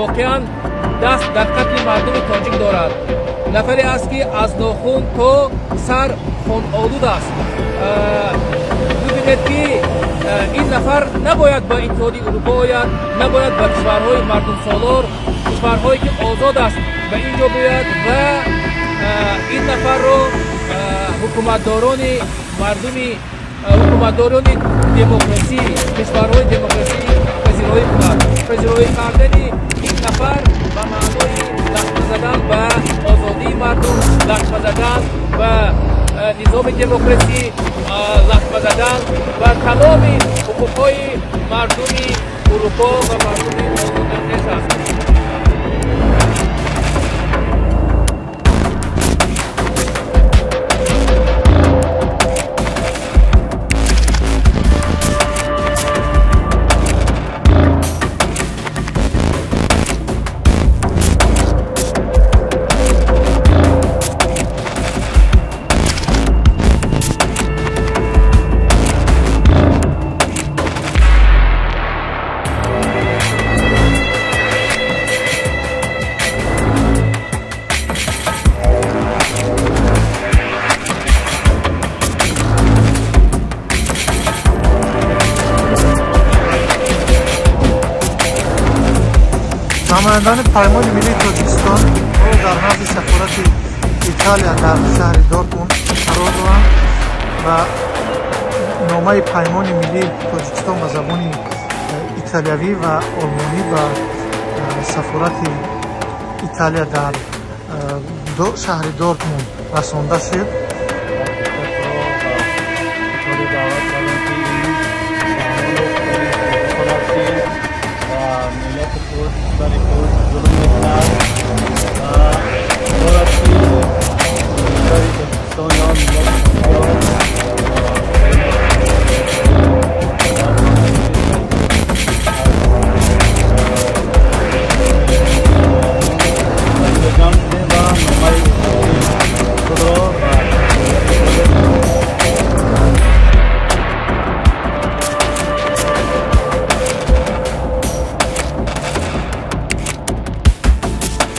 واقعا دست در قتل مردم تاجیک دارد. نفری است که از ناخن تا سر خون آلود است. ببینید که این نفر نباید با اتحادیه اروپا آید، نباید با کشورهای مردم سالار، کشورهایی که آزاد است به اینجا بیاید و این نفر رو حکومتداران مردمی، حکومتداران دموکراسی، کشورهای دموکراسی پذیرایی کند. پذیرایی کردن این نفر به معنای لطمه زدن به آزادی مردم، لطمه زدن به نظام دموکراسی، لطمه زدن و تمام حقوقهای مردم اروپا و مردم آزادانه است. نمایندگان پیمان ملی تاجیکستان در نزد سفارت ایتالیا در شهر دورتموند قرار دارند و نامه پیمان ملی تاجیکستان به زبان ایتالیایی و آلمانی به سفارت ایتالیا در شهر دورتموند رسانده شد. ظلم میکنند